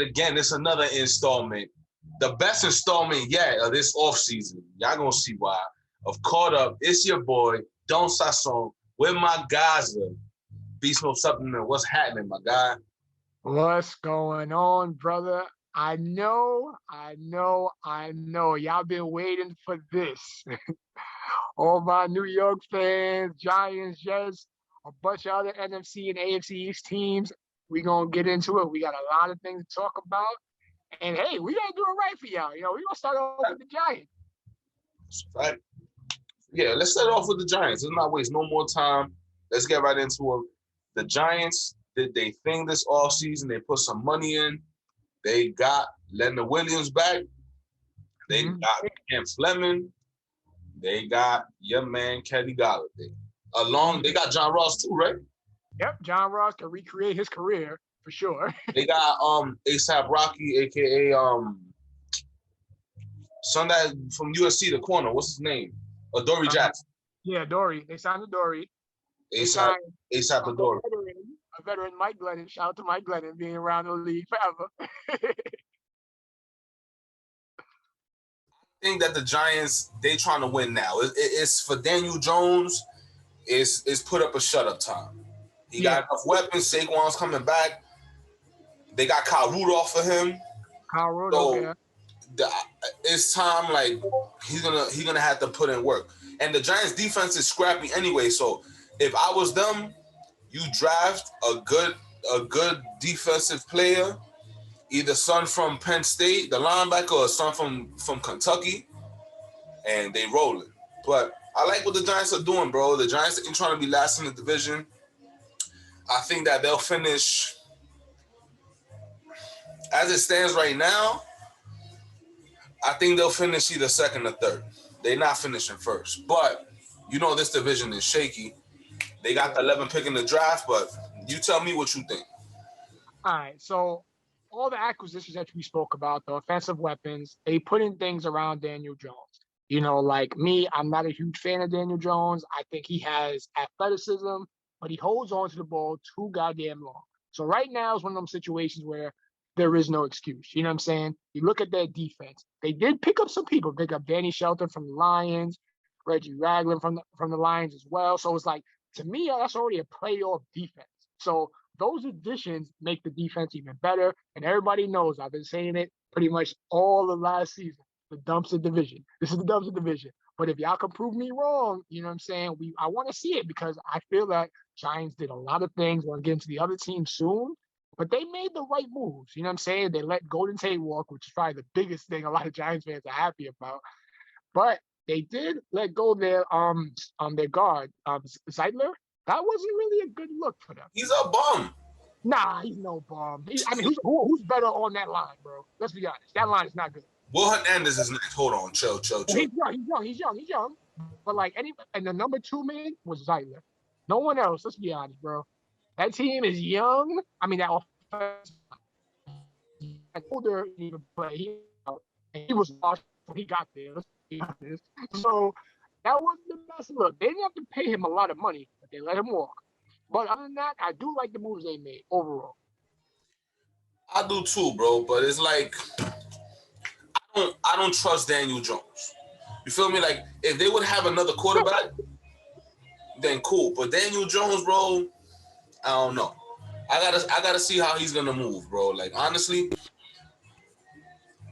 again, it's another installment. The best installment yet of this offseason. Y'all gonna see why. Of Caught Up. It's your boy, Don Sasson, with my Gaza. Beast Mode Supplement. What's happening, my guy? What's going on, brother? I know. Y'all been waiting for this. All my New York fans, Giants, Jets, a bunch of other NFC and AFC East teams. We gonna get into it. We got a lot of things to talk about. And hey, we gotta do it right for y'all. You know, we gonna start off with the Giants. Right. Yeah, let's start off with the Giants. Let's not waste no more time. Let's get right into it. The Giants did their thing this offseason. They put some money in. They got Leonard Williams back. They got Cam Fleming. They got your man Kenny Golladay. They got John Ross too, right? Yep, John Ross can recreate his career for sure. They got ASAP Rocky, aka son that from USC, the corner. What's his name? Adoree Jackson. Yeah, Dory. They signed Adoree. ASAP Adoree. A veteran, Mike Glennon. Shout out to Mike Glennon being around the league forever. I think that the Giants, they trying to win now. It's for Daniel Jones. Is put up a shut-up time. He got enough weapons. Saquon's coming back. They got Kyle Rudolph for him. Kyle Rudolph, it's time. Like he's gonna have to put in work. And the Giants' defense is scrappy anyway. So if I was them, you draft a good defensive player, either son from Penn State, the linebacker, or son from Kentucky, and they rolling. But I like what the Giants are doing, bro. The Giants ain't trying to be last in the division. I think that they'll finish, as it stands right now, I think they'll finish either second or third. They're not finishing first. But, you know, this division is shaky. They got the 11th pick in the draft, but you tell me what you think. All right, so all the acquisitions that we spoke about, the offensive weapons, they put in things around Daniel Jones. You know, like me, I'm not a huge fan of Daniel Jones. I think he has athleticism, but he holds on to the ball too goddamn long. So right now is one of them situations where there is no excuse. You know what I'm saying? You look at their defense. They did pick up some people. Pick up Danny Shelton from the Lions, Reggie Ragland from the Lions as well. So it's like, to me, that's already a playoff defense. So those additions make the defense even better. And everybody knows, I've been saying it pretty much all of last season, the dumpster division. This is the dumpster division. But if y'all can prove me wrong, you know what I'm saying? I want to see it because I feel that Giants did a lot of things. We'll get into the other team soon. But they made the right moves. You know what I'm saying? They let Golden Tate walk, which is probably the biggest thing a lot of Giants fans are happy about. But they did let go their guard, Zeitler. That wasn't really a good look for them. He's a bum. Nah, he's no bum. Who's better on that line, bro? Let's be honest. That line is not good. Will Hernandez is next. Hold on, chill. He's young. But and the number 2 man was Zeitler. No one else. Let's be honest, bro. That team is young. I mean, that offense older even play. He was lost when he got there. Let's be honest. So that wasn't the best look. They didn't have to pay him a lot of money, but they let him walk. But other than that, I do like the moves they made overall. I do too, bro. But it's like I don't trust Daniel Jones. You feel me? Like if they would have another quarterback, then cool. But Daniel Jones, bro, I don't know. I gotta see how he's gonna move, bro. Like honestly,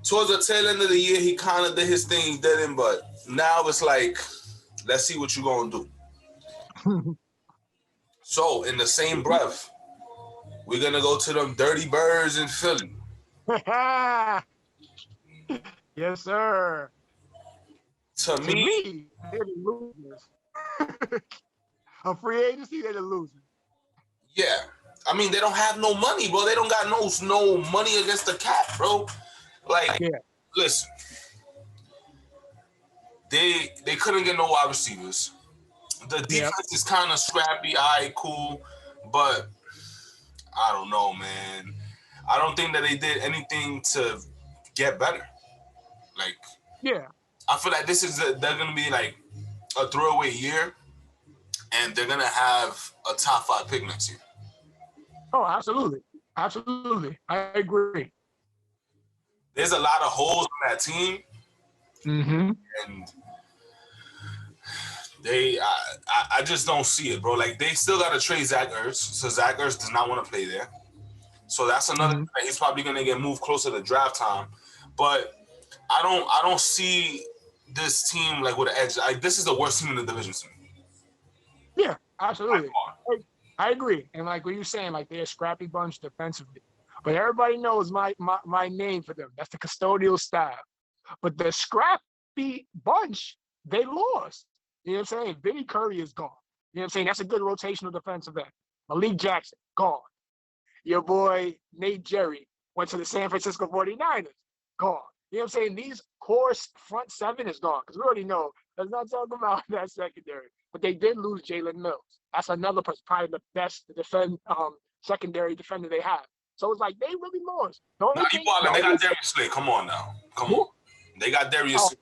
towards the tail end of the year, he kind of did his thing, he didn't. But now it's like, let's see what you're gonna do. So in the same breath, we're gonna go to them Dirty Birds in Philly. Yes, sir. To me, they're the losers. A free agency, they're the losers. Yeah. I mean, they don't have no money, bro. They don't got no money against the cap, bro. Like, listen. They couldn't get no wide receivers. The defense is kind of scrappy. All right, cool. But I don't know, man. I don't think that they did anything to get better. Like, I feel like they're going to be like a throwaway year, and they're going to have a top 5 pick next year. Oh, absolutely. Absolutely. I agree. there's a lot of holes in that team, and I just don't see it, bro. Like they still got to trade Zach Ertz, so Zach Ertz does not want to play there. So that's another thing that he's probably gonna get moved closer to draft time. But I don't see this team like with an edge. This is the worst team in the division to me. Yeah, absolutely. I agree. And like what you're saying, like they're a scrappy bunch defensively. But everybody knows my name for them. That's the custodial staff. But the scrappy bunch, they lost. You know what I'm saying? Vinny Curry is gone. You know what I'm saying? That's a good rotational defensive end. Malik Jackson, gone. Your boy Nate Jerry went to the San Francisco 49ers, gone. You know what I'm saying? These core front seven is gone because we already know. Let's not talk about that secondary. But they did lose Jalen Mills. That's another person, probably the best secondary defender they have. So it's like they really lost. They got Darius Slay. Come on now. Come on. They got Darius Slay.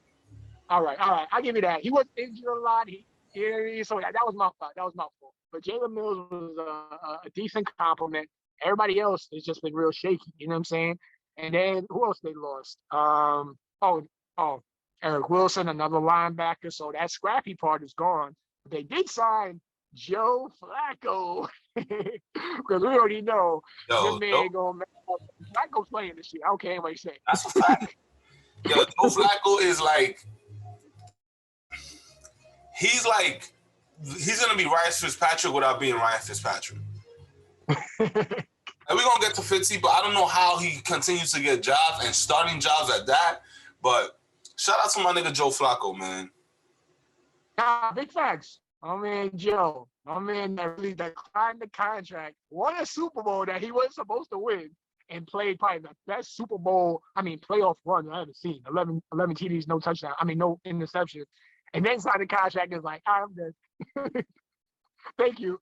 All right. I'll give you that. He was injured a lot. So that was my fault. But Jalen Mills was a decent compliment. Everybody else has just been real shaky. You know what I'm saying? And then who else they lost? Eric Wilson, another linebacker. So that scrappy part is gone. But they did sign Joe Flacco because we already know this man ain't gonna make Flacco's playing this year. I don't care anybody say. That's a fact. Yo, Joe Flacco is like he's gonna be Ryan Fitzpatrick without being Ryan Fitzpatrick. And we're gonna get to Fitzy, but I don't know how he continues to get jobs and starting jobs at that. But shout out to my nigga Joe Flacco, man. Big facts. My man Joe, my man that really declined the contract, won a Super Bowl that he wasn't supposed to win, and played probably the best Super Bowl, playoff run I ever seen. 11 TDs, no touchdown. No interceptions. And then signed the contract and is like, I'm good. Thank you.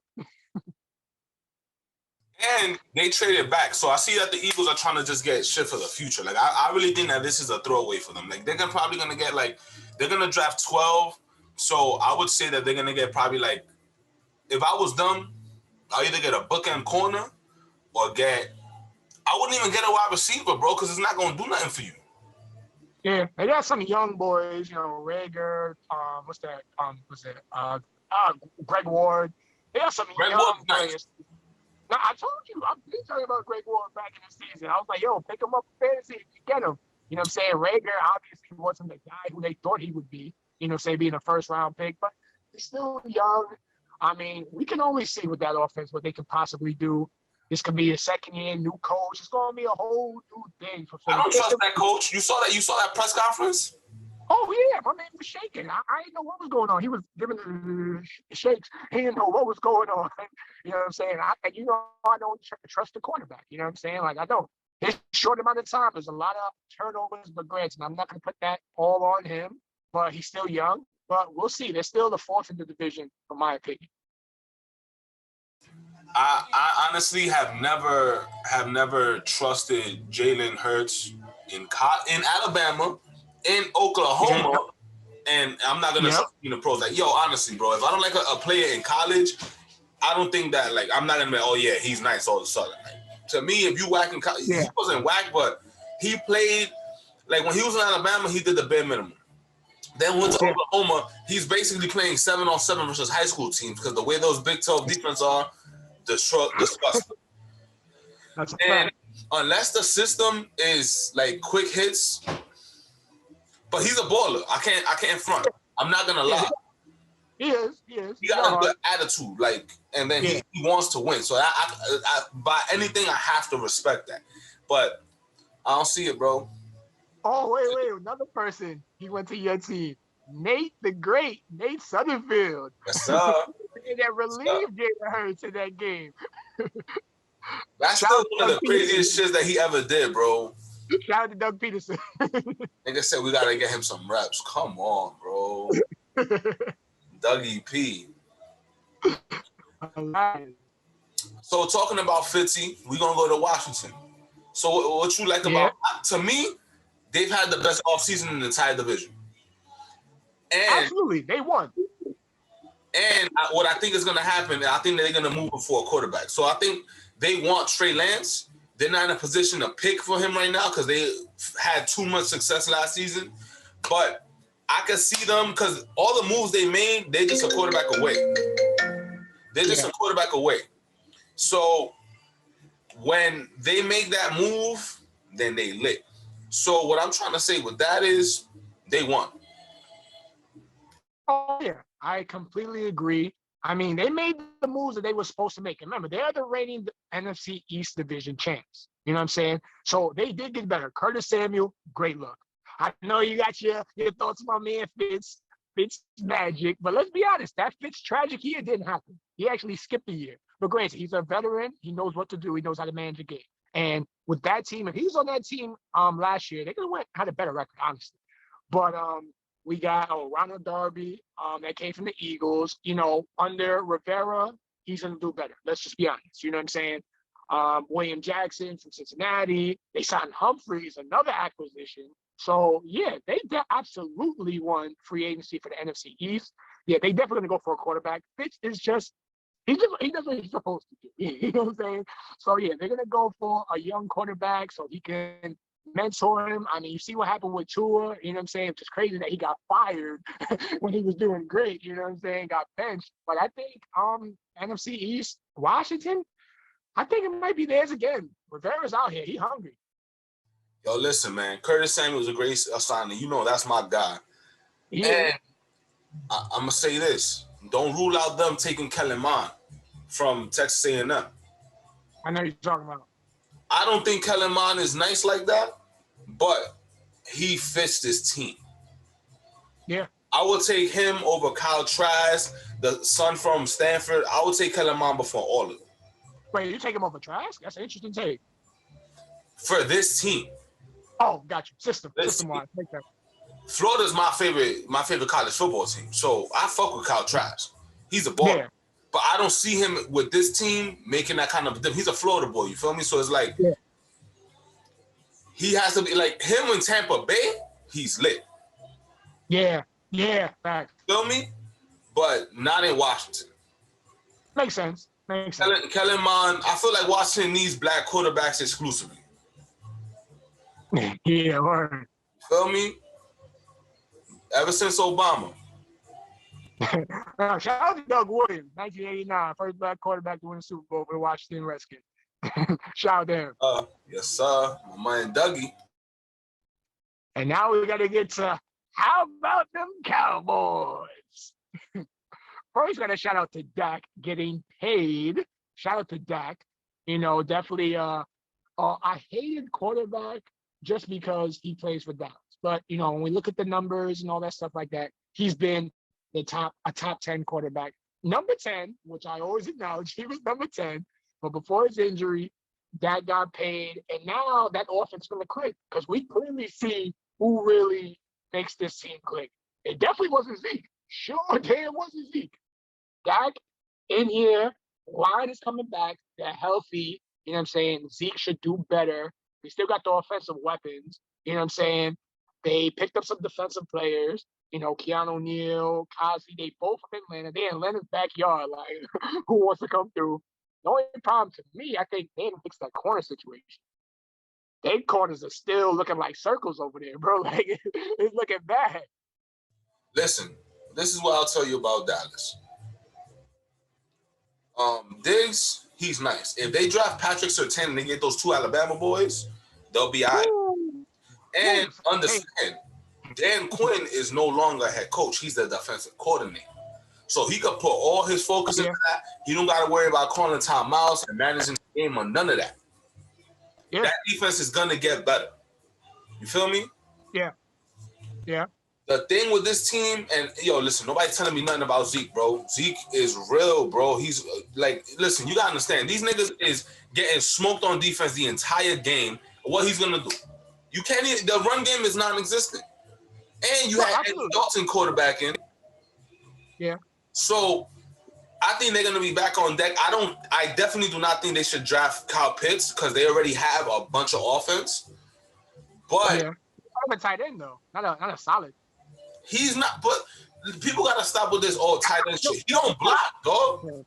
And they traded back. So I see that the Eagles are trying to just get shit for the future. Like, I really think that this is a throwaway for them. Like, they're probably going to get, they're going to draft 12. So I would say that they're going to get probably, if I was them, I'll either get a bookend corner or I wouldn't even get a wide receiver, bro, because it's not going to do nothing for you. Yeah, they got some young boys, Rager, Greg Ward. They got some young players. Now, I told you, I've been talking about Greg Ward back in the season. I was like, yo, pick him up for fantasy if you get him. You know what I'm saying? Rager obviously wasn't the guy who they thought he would be, being a first-round pick, but he's still young. We can only see with that offense what they could possibly do. This could be a second year, new coach. It's going to be a whole new thing for Philly. I don't trust that coach. You saw that press conference? Oh, yeah. My man was shaking. I didn't know what was going on. He was giving the shakes. He didn't know what was going on. You know what I'm saying? I don't trust the quarterback. You know what I'm saying? I don't. It's a short amount of time. There's a lot of turnovers, but granted, I'm not going to put that all on him. But he's still young. But we'll see. They're still the fourth in the division, in my opinion. I honestly have never trusted Jalen Hurts in Alabama, in Oklahoma, and I'm not gonna trust him in the pros. Honestly, bro, if I don't like a player in college, I don't think that I'm not gonna be he's nice all of a sudden. To me, if you whack in college, he wasn't whack, but he played when he was in Alabama, he did the bare minimum. Then went to Oklahoma, he's basically playing 7-on-7 versus high school teams because the way those Big 12 defense are. Disgusting. And unless the system is quick hits, but he's a baller. I can't front. I'm not gonna lie. He is. He got a good attitude, and then he wants to win. So I by anything I have to respect that. But I don't see it, bro. Oh wait, another person. He went to your team. Nate the Great, Nate Sutherfield. Yes, sir. That relieved Jalen Hurts in that game. That's still one of the craziest shits that he ever did, bro. Shout out to Doug Peterson. Nigga said we gotta get him some reps. Come on, bro. Dougie P. So talking about Fitzy, we're gonna go to Washington. So what you like about to me, they've had the best offseason in the entire division. And absolutely, they won. And what I think is going to happen, I think they're going to move before a quarterback. So I think they want Trey Lance. they're not in a position to pick for him right now because they had too much success last season. But I can see them because all the moves they made, they're just a quarterback away. They're just a quarterback away. So when they make that move, then they lit. So what I'm trying to say with that is they won. Oh, yeah, I completely agree. I mean, they made the moves that they were supposed to make. And remember, they are the reigning NFC East Division champs. You know what I'm saying? So they did get better. Curtis Samuel, great look. I know you got your thoughts about man Fitz magic, but let's be honest, that Fitz tragic year didn't happen. He actually skipped a year. But granted, he's a veteran. He knows what to do. He knows how to manage a game. And with that team, if he was on that team last year, they could have had a better record, honestly. But we got Ronald Darby that came from the Eagles. You know, under Rivera, he's going to do better. Let's just be honest. You know what I'm saying? William Jackson from Cincinnati. They signed Humphreys, another acquisition. So, yeah, they absolutely won free agency for the NFC East. Yeah, they definitely going to go for a quarterback. Fitz is just he does what he's supposed to do. You know what I'm saying? So, yeah, they're going to go for a young quarterback so he can mentor him. I mean, you see what happened with Tua. You know what I'm saying? It's just crazy that he got fired when he was doing great. You know what I'm saying? Got benched. But I think NFC East, Washington, I think it might be theirs again. Rivera's out here. He hungry. Yo, listen, man. Curtis Samuel's a great signing. You know that's my guy. Yeah. And I'm going to say this. Don't rule out them taking Kellen Mond from Texas A&M. I know you're talking about. I don't think Kellen Mond is nice like that, but he fits this team. Yeah. I would take him over Kyle Trask, the son from Stanford. I would take Kellen Mond before all of them. Wait, you take him over Trask? That's an interesting take. For this team. Oh, got you. System-wise. Florida's my favorite college football team. So I fuck with Kyle Trask. He's a baller. Yeah. But I don't see him with this team making that kind of – he's a Florida boy, you feel me? So it's like he has to be – like him in Tampa Bay, he's lit. Yeah, facts. Feel me? But not in Washington. Makes sense. Kellen Mond, I feel like Washington needs black quarterbacks exclusively. Yeah, word. Feel me? Ever since Obama. Shout out to Doug Williams, 1989, first black quarterback to win the Super Bowl for the Washington Redskins. Shout out to him. Yes, sir. My man Dougie. And now we got to get to how about them Cowboys? First, got to shout out to Dak getting paid. Shout out to Dak. You know, definitely I hated quarterback just because he plays for Dallas. But, you know, when we look at the numbers and all that stuff like that, he's been a top 10 quarterback. Number 10, which I always acknowledge, he was number 10. But before his injury, Dak got paid. And now that offense is going to click because we clearly see who really makes this team click. It definitely wasn't Zeke. Sure, damn, wasn't Zeke. Dak in here, line is coming back. They're healthy. You know what I'm saying? Zeke should do better. We still got the offensive weapons. You know what I'm saying? They picked up some defensive players. You know, Keanu Neal, Kazi, they both from Atlanta. They're in Atlanta's backyard. Like, who wants to come through? The only problem to me, I think they didn't fix that corner situation. Their corners are still looking like circles over there, bro. Like, it's looking bad. Listen, this is what I'll tell you about Dallas. Diggs, he's nice. If they draft Patrick Surtain and they get those two Alabama boys, they'll be all right. And understand, Dan Quinn is no longer head coach. He's the defensive coordinator. So he could put all his focus into that. He don't got to worry about calling timeouts and managing the game or none of that. Yeah. That defense is going to get better. You feel me? Yeah. The thing with this team, and yo, listen, nobody's telling me nothing about Zeke, bro. Zeke is real, bro. He's like, listen, you got to understand, these niggas is getting smoked on defense the entire game. What he's going to do? You can't even, the run game is non-existent. And you had Andy Dalton quarterbacking. Yeah. So I think they're going to be back on deck. I definitely do not think they should draft Kyle Pitts because they already have a bunch of offense. But yeah. I'm a tight end though, not a solid. He's not, but people got to stop with this all tight end shit. He don't block, dog.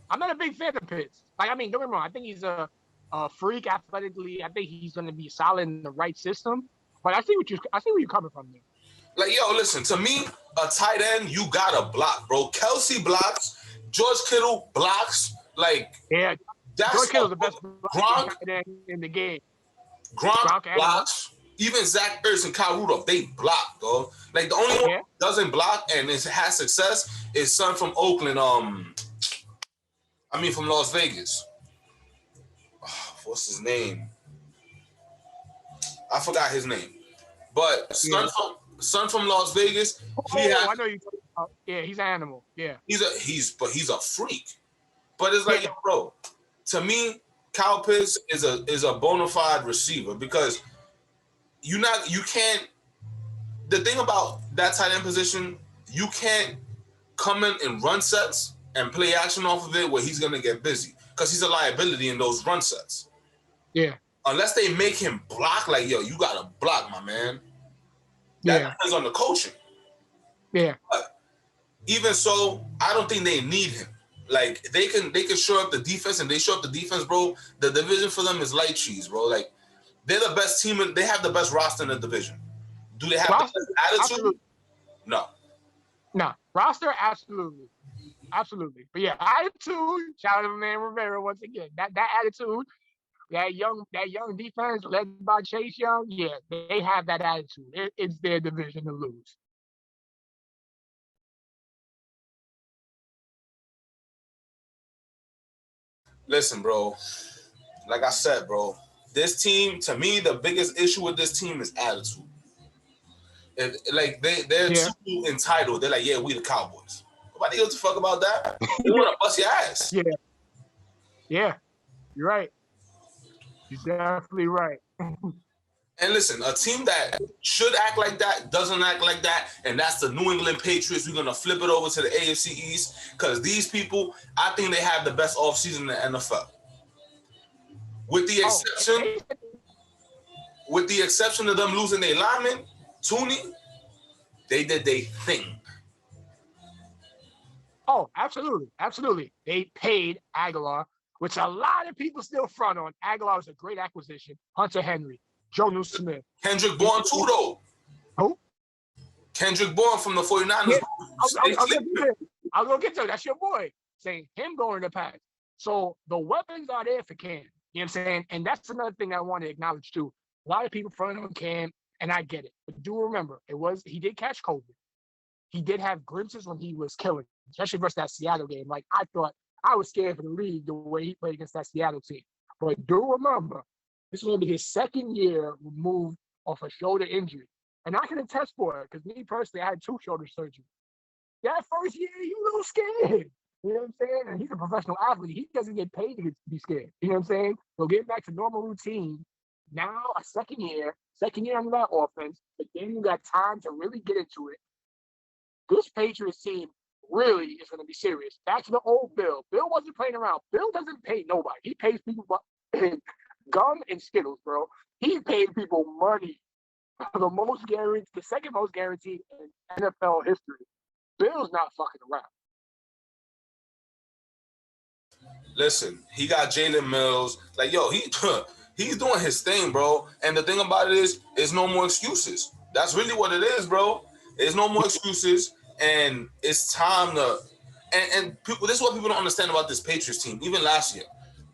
I'm not a big fan of Pitts. Like, I mean, don't get me wrong. I think he's a freak athletically. I think he's going to be solid in the right system. But I see where you're coming from there. Like, yo, listen, to me, a tight end, you gotta block, bro. Kelsey blocks, George Kittle blocks. Like, Yeah, that's George Kittle's a the best blocking Gronk, tight end in the game. Gronk Gronk and what? blocks. Even Zach Ertz and Kyle Rudolph, they block, dog. Like, the only one Yeah. who doesn't block and has success is son from Oakland. From Las Vegas. What's his name? I forgot his name. But son from Las Vegas, I know you. Yeah, he's an animal. Yeah, he's a freak. But it's like, bro, to me, Kyle Pitts is a bona fide receiver because you can't. The thing about that tight end position, you can't come in and run sets and play action off of it where he's gonna get busy because he's a liability in those run sets. Yeah. Unless they make him block, like, yo, you gotta block, my man. That depends on the coaching. Yeah. But even so, I don't think they need him. Like, they can show up the defense, and they show up the defense, bro. The division for them is light cheese, bro. Like, they're the best team, and they have the best roster in the division. Do they have the best attitude? Absolutely. No. Roster, absolutely. Absolutely. But yeah, attitude, shout out to man Rivera once again. That attitude, that young defense led by Chase Young, yeah, they have that attitude. It's their division to lose. Listen, bro. Like I said, bro, this team, to me, the biggest issue with this team is attitude. They're too entitled. They're like, yeah, we the Cowboys. Nobody gives a fuck about that. They want to bust your ass. Yeah. Yeah. You're right. You're definitely right. And listen, a team that should act like that doesn't act like that, and that's the New England Patriots. We're going to flip it over to the AFC East because these people, I think they have the best offseason in the NFL. With the exception of them losing their lineman, Tooney, they did their thing. Oh, absolutely. Absolutely. They paid Aguilar, which a lot of people still front on. Aguilar was a great acquisition. Hunter Henry, Jonnu Smith. Kendrick Bourne too, though. Who? Kendrick Bourne from the 49ers. Yeah, I was going to get to it. That's your boy. Saying him going to pass. So the weapons are there for Cam. You know what I'm saying? And that's another thing I want to acknowledge, too. A lot of people front on Cam, and I get it. But do remember, he did catch COVID. He did have glimpses when he was killing, especially versus that Seattle game. Like, I thought I was scared for the league the way he played against that Seattle team. But do remember, this is going to be his second year removed off a shoulder injury. And I can attest for it because me personally, I had 2 shoulder surgeries. That first year, you a little scared. You know what I'm saying? And he's a professional athlete. He doesn't get paid to be scared. You know what I'm saying? So getting back to normal routine. Now, a second year under that offense, but then you got time to really get into it. This Patriots team really is going to be serious. Back to the old Bill. Bill wasn't playing around. Bill doesn't pay nobody. He pays people gum and Skittles, bro. He paid people money. The second most guaranteed in NFL history. Bill's not fucking around. Listen, he got Jalen Mills. Like, yo, he's doing his thing, bro. And the thing about it is, there's no more excuses. That's really what it is, bro. There's no more excuses, and it's time to. And people, this is what people don't understand about this Patriots team. Even last year,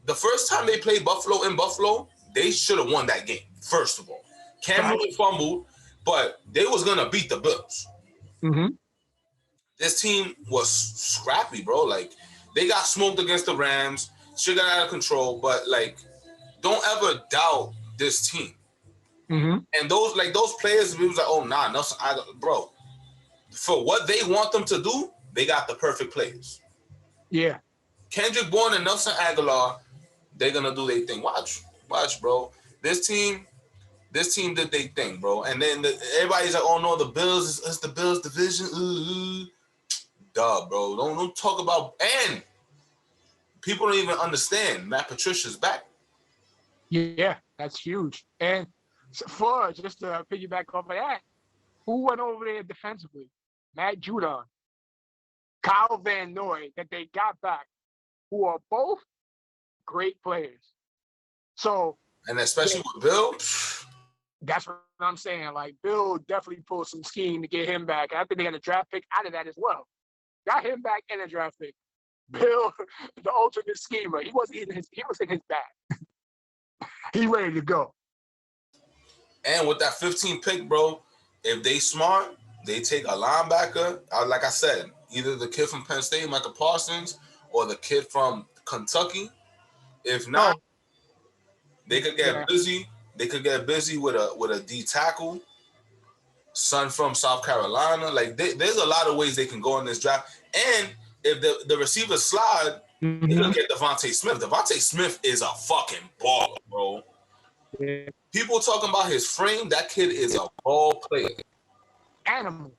the first time they played Buffalo in Buffalo, they should have won that game. First of all, Cam Newton fumbled, but they was gonna beat the Bills. Mm-hmm. This team was scrappy, bro. Like, they got smoked against the Rams. Shit got out of control, but like, don't ever doubt this team. Mm-hmm. And those players, we was like, oh nah, Nelson, bro. For what they want them to do, they got the perfect players. Yeah. Kendrick Bourne and Nelson Aguilar, they're gonna do their thing. Watch, bro. This team did their thing, bro. And then everybody's like, oh no, the Bills is the Bills division. Duh, bro. Don't talk about, and people don't even understand Matt Patricia's back. Yeah, that's huge. And for just to piggyback off of that, who went over there defensively? Matt Judon, Kyle Van Noy, that they got back, who are both great players. So, and especially with Bill. That's what I'm saying. Like, Bill definitely pulled some scheme to get him back. I think they got a draft pick out of that as well. Got him back and a draft pick. Bill, the ultimate schemer. He was in his bag. He ready to go. And with that 15 pick, bro, if they smart, they take a linebacker. Like I said, either the kid from Penn State, Michael Parsons, or the kid from Kentucky. If not, they could get busy. They could get busy with a D tackle, son from South Carolina. Like there's a lot of ways they can go in this draft. And if the receivers slide, they could get Devontae Smith. Devontae Smith is a fucking baller, bro. Yeah. People talking about his frame. That kid is a ball player. Animal.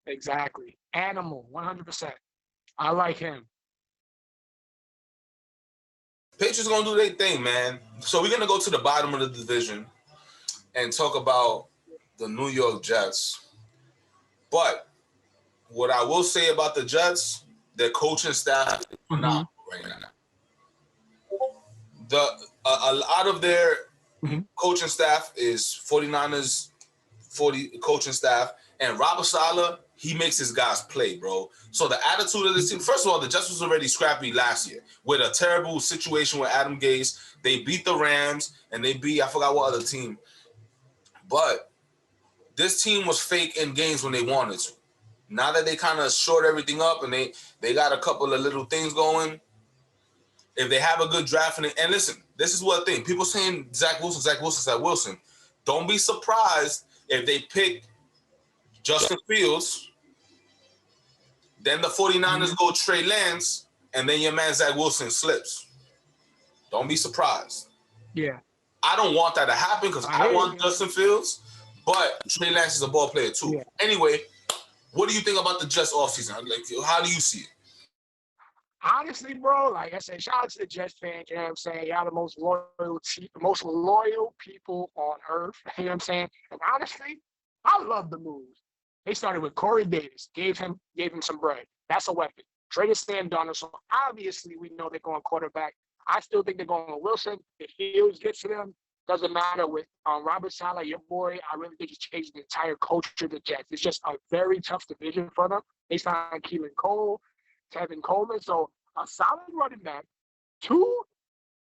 Exactly. Animal. 100%. I like him. Patriots gonna do their thing, man. So we're gonna go to the bottom of the division and talk about the New York Jets. But what I will say about the Jets, their coaching staff is phenomenal right now. A lot of their coaching staff is 49ers coaching staff, and Robert Saleh, he makes his guys play, bro. So the attitude of this team, first of all, the Jets was already scrappy last year with a terrible situation with Adam Gase. They beat the Rams, and they beat, I forgot what other team. But this team was fake in games when they wanted to. Now that they kind of short everything up and they got a couple of little things going, if they have a good draft, and listen, this is what thing. People saying Zach Wilson. Don't be surprised if they pick Justin Fields, then the 49ers go Trey Lance, and then your man Zach Wilson slips. Don't be surprised. Yeah. I don't want that to happen because I want Justin Fields, but Trey Lance is a ball player too. Yeah. Anyway, what do you think about the Jets offseason? Like, how do you see it? Honestly, bro, like I said, shout out to the Jets fans, you know what I'm saying? Y'all the most loyal people on earth, you know what I'm saying? And honestly, I love the moves. They started with Corey Davis, gave him some bread. That's a weapon. Traded Sam Darnold, so obviously we know they're going quarterback. I still think they're going with Wilson. If Fields gets to them, doesn't matter with Robert Saleh, your boy. I really think he's changed the entire culture of the Jets. It's just a very tough division for them. They signed Keelan Cole, Tevin Coleman. So a solid running back, 2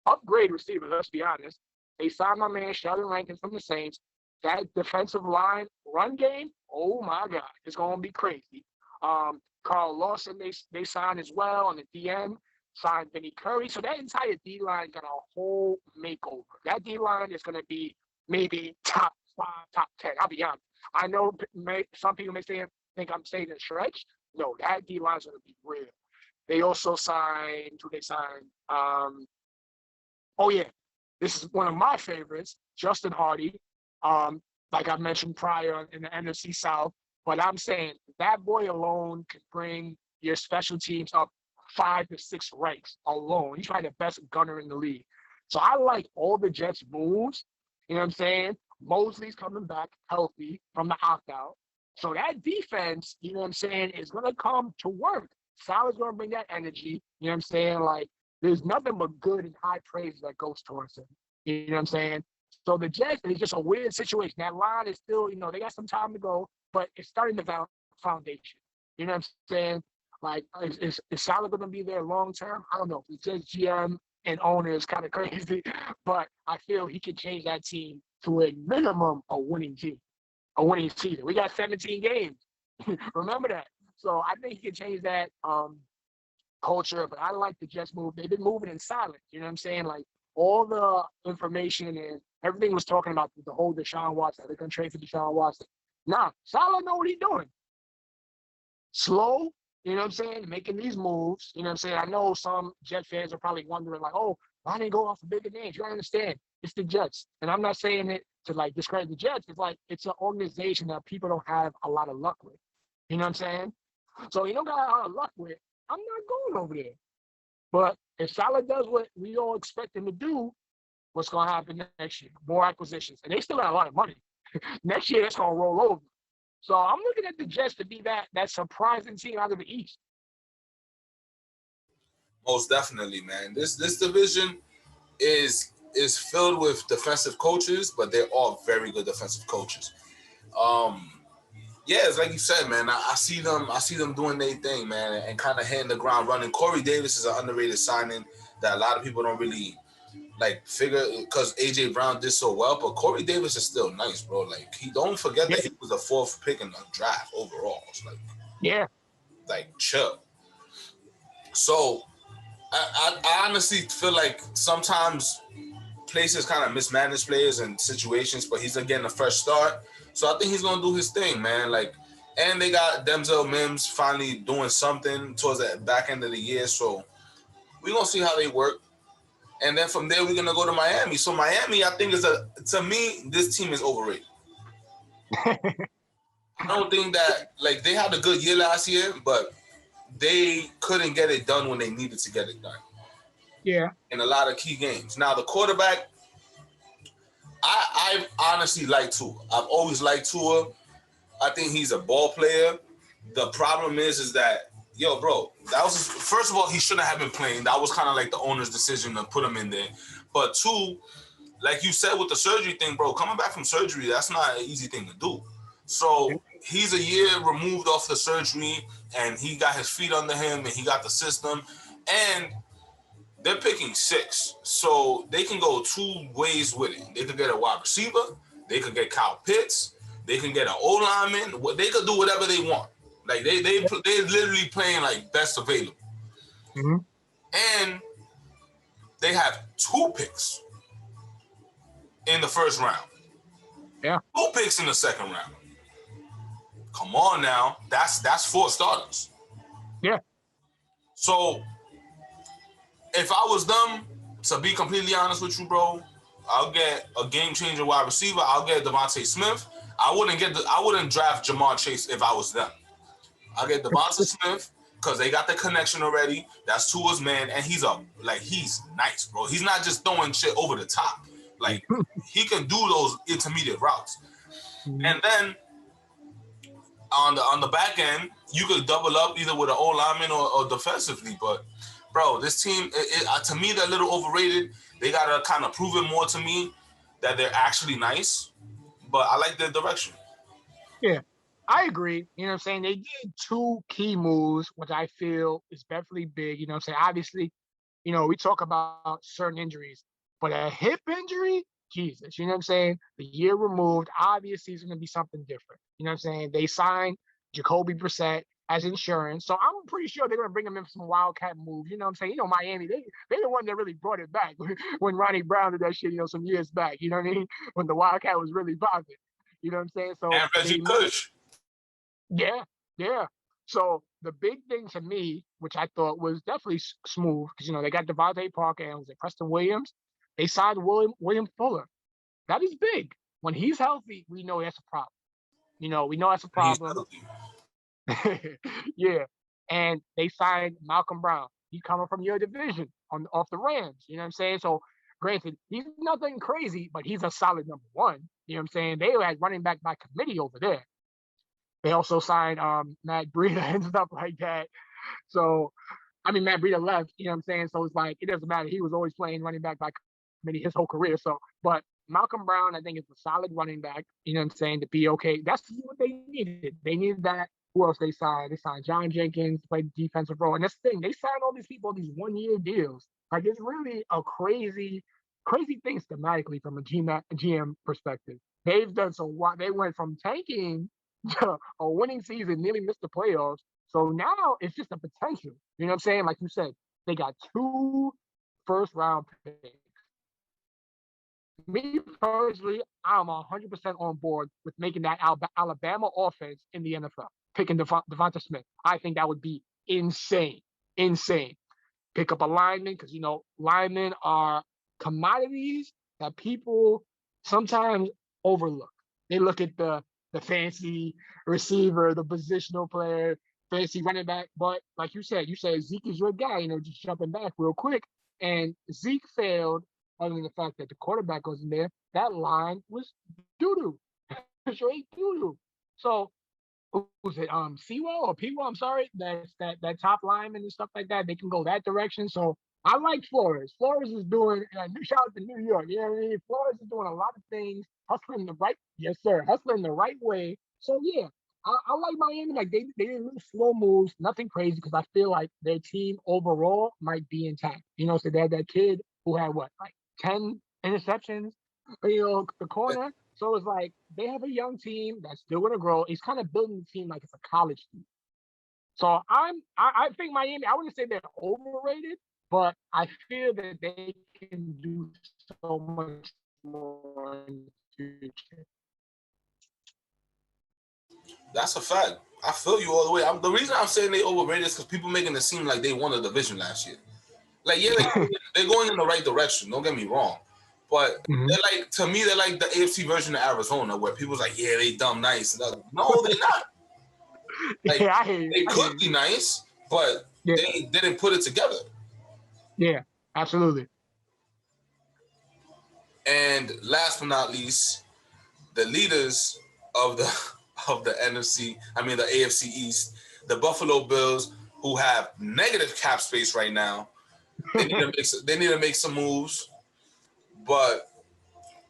upgrade receivers, let's be honest. They signed my man Sheldon Rankins from the Saints. That defensive line run game, oh my God, it's going to be crazy. Carl Lawson, they signed as well on the DM, signed Vinny Curry. So that entire D-line got a whole makeover. That D-line is going to be maybe top 5, top 10. I'll be honest. I know some people may think I'm saying a stretch. No, that D-line is going to be real. They also signed, who they signed? Oh, yeah. This is one of my favorites, Justin Hardy. Like I mentioned prior in the NFC South. But I'm saying that boy alone can bring your special teams up 5 to 6 ranks alone. He's probably the best gunner in the league. So I like all the Jets' moves. You know what I'm saying? Mosley's coming back healthy from the opt-out. So that defense, you know what I'm saying, is going to come to work. Salah's going to bring that energy. You know what I'm saying? Like, there's nothing but good and high praise that goes towards him. You know what I'm saying? So the Jets, it's just a weird situation. That line is still, they got some time to go, but it's starting the foundation. You know what I'm saying? Like, is Salah going to be there long term? I don't know. The Jets GM and owner is kind of crazy, but I feel he can change that team to a minimum a winning team, a winning season. We got 17 games. Remember that. So I think he can change that culture, but I like the Jets move. They've been moving in silence. You know what I'm saying? Like, all the information and everything was talking about the whole Deshaun Watson. They're going to trade for Deshaun Watson. Nah, Salah know what he's doing. Slow, you know what I'm saying? Making these moves. You know what I'm saying? I know some Jet fans are probably wondering, like, oh, why didn't go off the bigger names? You don't understand. It's the Jets. And I'm not saying it to, like, discredit the Jets. It's like, it's an organization that people don't have a lot of luck with. You know what I'm saying? So you don't got a lot of luck with. I'm not going over there. But if Salah does what we all expect him to do, what's going to happen next year? More acquisitions. And they still got a lot of money. Next year, it's going to roll over. So I'm looking at the Jets to be that surprising team out of the East. Most definitely, man. This division is filled with defensive coaches, but they're all very good defensive coaches. Um, yeah, it's like you said, man. I see them. I see them doing their thing, man, and kind of hitting the ground running. Corey Davis is an underrated signing that a lot of people don't really like figure because AJ Brown did so well, but Corey Davis is still nice, bro. Like he don't forget Yeah, that he was the fourth pick in the draft overall. It's yeah, like chill. So I honestly feel like sometimes places kind of mismanage players and situations, but he's getting a fresh start. So I think he's gonna do his thing, man. Like, and they got Denzel Mims finally doing something towards the back end of the year. So we're gonna see how they work. And then from there we're gonna go to Miami. So Miami, I think to me, this team is overrated. I don't think that like they had a good year last year, but they couldn't get it done when they needed to get it done yeah. in a lot of key games. Now the quarterback, I honestly like Tua. I've always liked Tua. I think he's a ball player. The problem is that bro, that was first of all, he shouldn't have been playing. That was kind of like the owner's decision to put him in there. But two, like you said with the surgery thing, bro, coming back from surgery, that's not an easy thing to do. So he's a year removed off the surgery, and he got his feet under him, and he got the system, and they're picking 6, so they can go 2 ways with it. They could get a wide receiver, they could get Kyle Pitts, they can get an O lineman. They could do whatever they want. Like they're literally playing like best available, Mm-hmm. and they have 2 picks in the first round, Yeah, 2 picks in the second round. Come on now, that's 4 starters. yeah, So if I was them, to be completely honest with you, bro, I'll get a game changer wide receiver. I'll get Devontae Smith. I wouldn't draft Jamar Chase if I was them. I'll get Devontae Smith because they got the connection already. That's Tua's man, and he's nice, bro. He's not just throwing shit over the top. Like he can do those intermediate routes. mm-hmm. And then on the back end, you could double up either with an O lineman or defensively. But bro, this team, to me, they're a little overrated. They gotta kind of prove it more to me that they're actually nice. But I like their direction. Yeah. I agree. You know what I'm saying? They did 2 key moves, which I feel is definitely big. You know what I'm saying? Obviously, we talk about certain injuries, but a hip injury, Jesus, you know what I'm saying? The year removed, obviously, is going to be something different. You know what I'm saying? They signed Jacoby Brissett as insurance, so I'm pretty sure they're going to bring him in for some wildcat moves. You know what I'm saying? Miami, they're the one that really brought it back when Ronnie Brown did that shit, some years back. You know what I mean? When the wildcat was really popping. You know what I'm saying? So And Reggie they Bush. yeah, yeah. So the big thing to me, which I thought was definitely smooth, because they got Devontae Parker and was it Preston Williams? They signed William Fuller. That is big. When he's healthy, we know that's a problem. We know that's a He's problem. healthy. Yeah. And they signed Malcolm Brown. He's coming from your division off the Rams. You know what I'm saying? So granted, he's nothing crazy, but he's a solid number 1. You know what I'm saying? They had running back by committee over there. They also signed Matt Breida and stuff like that. So, Matt Breida left, you know what I'm saying? So it's like, it doesn't matter. He was always playing running back by committee his whole career. So, but Malcolm Brown, I think, is a solid running back, you know what I'm saying, to be okay. That's what they needed. They needed that. Who else they signed? They signed John Jenkins to play defensive role. And that's the thing. They signed all these people, these 1-year deals. Like, it's really a crazy, crazy thing schematically from a GM perspective. They've done so. They went from tanking a winning season, nearly missed the playoffs. So now it's just a potential. You know what I'm saying? Like you said, they got 2 first-round picks. Me personally, I'm 100% on board with making that Alabama offense in the NFL, picking Devonta Smith. I think that would be insane. Insane. Pick up a lineman because, linemen are commodities that people sometimes overlook. They look at the fancy receiver, the positional player, fancy running back. But like you said Zeke is your guy, just jumping back real quick. And Zeke failed other than the fact that the quarterback wasn't there. That line was doo-doo. Straight doo-doo. So who's it? Sewell or Pewell? I'm sorry. That's that top lineman and stuff like that. They can go that direction. So I like Flores. Flores is doing. Shout out to New York. You know what I mean? Flores is doing a lot of things, hustling the right. Yes, sir. Hustling the right way. So yeah. I like Miami. Like they did little slow moves, nothing crazy, because I feel like their team overall might be intact. You know, so they had that kid who had what, like 10 interceptions, you know, the corner. So it's like they have a young team that's still gonna grow. He's kind of building the team like it's a college team. So I think Miami, I wouldn't say they're overrated, but I feel that they can do so much more in the future. That's a fact. I feel you all the way. The reason I'm saying they overrated is because people making it seem like they won a division last year. Like, yeah, they're going in the right direction. Don't get me wrong, but Mhm. they're like, to me, they're like the AFC version of Arizona, where people's like, yeah, they dumb nice. No, they're not. Like, Yeah, I hear you. they I hear could you. be nice, but Yeah, they didn't put it together. yeah, absolutely. And last but not least, the leaders of the of the NFC, I mean the AFC East, the Buffalo Bills, who have negative cap space right now. They need to make some moves. But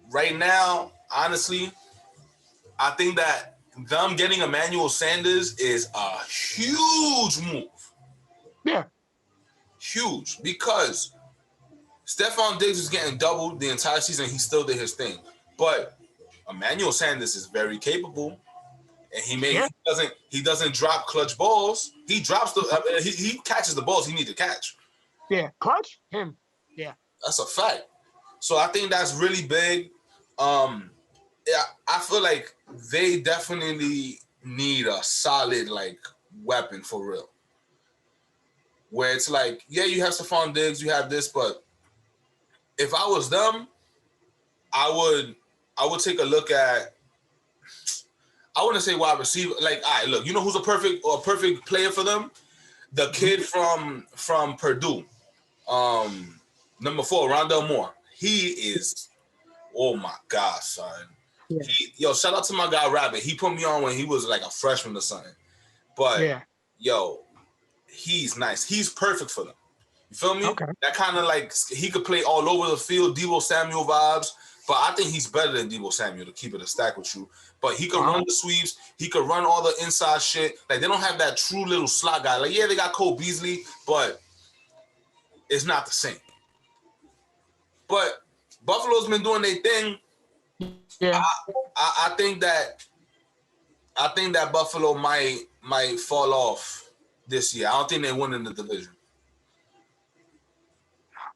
right now, honestly, I think that them getting Emmanuel Sanders is a huge move. Yeah, Huge. Because Stephon Diggs is getting doubled the entire season. He still did his thing. But Emmanuel Sanders is very capable. And yeah, he doesn't drop clutch balls. He drops he catches the balls he needs to catch. yeah. Clutch him. Yeah, That's a fact. So I think that's really big. Yeah, I feel like they definitely need a solid like weapon for real. Where it's like, yeah, you have Stephon Diggs, you have this, but if I was them, I would take a look at. I wouldn't say wide receiver. Like, all right, look, you know who's a perfect player for them? The hmm kid from Purdue, number 4, Rondell Moore. He is, oh my gosh, son. yeah, Shout out to my guy Rabbit. He put me on when he was like a freshman or something. But yeah. yo, he's nice. He's perfect for them. You feel me? Okay. That kind of like he could play all over the field, Deebo Samuel vibes. But I think he's better than Deebo Samuel, to keep it a stack with you. But he could run Wow. the sweeps. He could run all the inside shit. Like, they don't have that true little slot guy. Like, yeah, they got Cole Beasley, but it's not the same. But Buffalo's been doing their thing. Yeah. I think that Buffalo might fall off this year. I don't think they win in the division.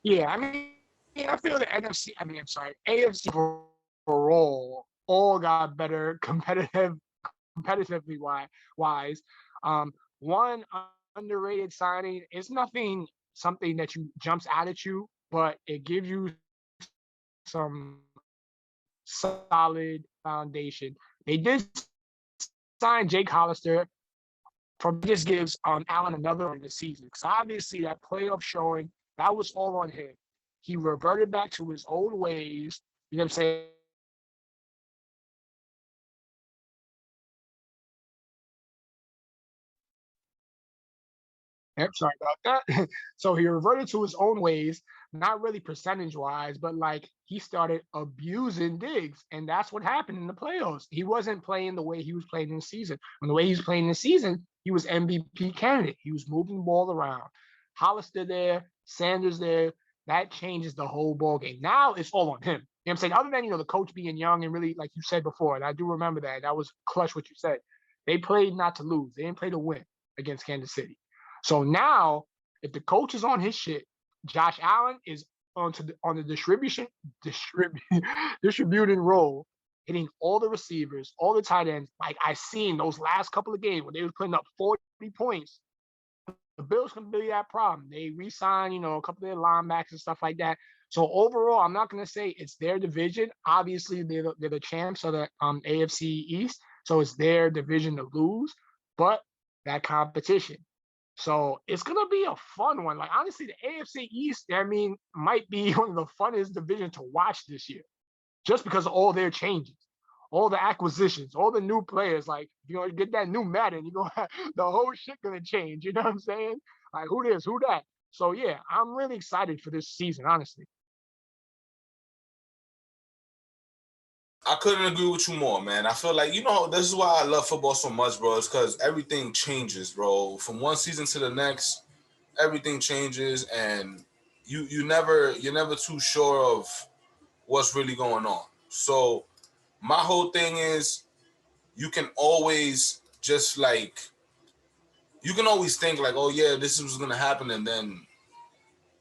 Yeah. I mean, I feel the NFC. I mean, I'm sorry, AFC overall all got better competitively wise. One underrated signing is nothing something that you jumps out at you, but it gives you some solid foundation. They did sign Jake Hollister from just gives Allen another in the season. Because obviously that playoff showing, that was all on him. He reverted back to his old ways. You know what I'm saying? Yep, sorry about that. So he reverted to his own ways, not really percentage wise, but like he started abusing Diggs. And that's what happened in the playoffs. He wasn't playing the way he was playing in the season. When the way he was playing in the season, he was MVP candidate. He was moving the ball around. Hollister there, Sanders there. That changes the whole ball game. Now it's all on him. You know what I'm saying? Other than, the coach being young and really, like you said before, and I do remember that. That was clutch what you said. They played not to lose. They didn't play to win against Kansas City. So now, if the coach is on his shit, Josh Allen is on the distributing role, hitting all the receivers, all the tight ends. Like I seen those last couple of games when they was putting up 40 points. The Bills can be that problem. They re-sign, a couple of their linebackers and stuff like that. So overall, I'm not going to say it's their division. Obviously, they're the champs of the AFC East, so it's their division to lose. But that competition. So it's gonna be a fun one. Like honestly, the AFC East, I mean, might be one of the funnest divisions to watch this year, just because of all their changes. all the acquisitions, all the new players. Like, you know, get that new Madden, you know, the whole shit gonna change. You know what I'm saying? Like, who this, who that. So yeah, I'm really excited for this season, honestly. I couldn't agree with you more, man. I feel like, you know, this is why I love football so much, bro. It's because everything changes, bro. From one season to the next, everything changes, and you're never too sure of what's really going on. So my whole thing is, you can always just like, you can always think like, oh yeah, this is what's gonna happen, and then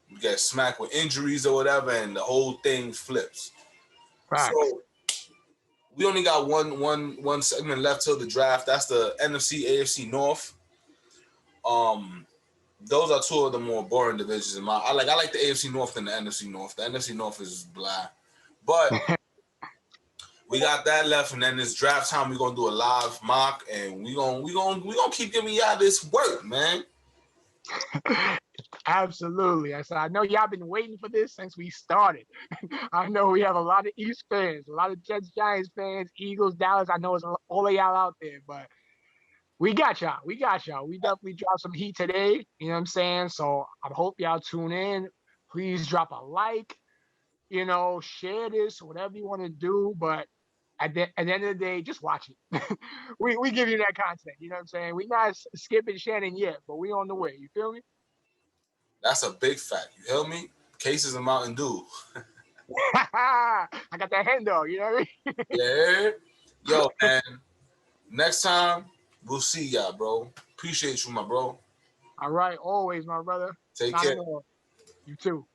you get smacked with injuries or whatever, and the whole thing flips. Facts. So we only got one segment left till the draft. That's the NFC AFC North. Um, those are two of the more boring divisions in my. I like the AFC North than the NFC North. The NFC North is blah, but we got that left, and then this draft time we're gonna do a live mock, and we gonna keep giving y'all this work, man. Absolutely. I said, I know y'all been waiting for this since we started. I know we have a lot of East fans, a lot of Jets, Giants fans, Eagles, Dallas. I know it's all of y'all out there, but we got y'all. We got y'all. We definitely dropped some heat today. You know what I'm saying? So I hope y'all tune in. Please drop a like, you know, share this, whatever you want to do. But at the end of the day, just watch it. we give you that content. You know what I'm saying? We're not skipping Shannon yet, but we on the way. You feel me? That's a big fact. You hear me? Cases of Mountain Dew. I got that hand dog, you know what I mean? Yeah. Yo, man. Next time we'll see y'all, bro. Appreciate you, my bro. All right, always, my brother. Take care. Signing off. You too.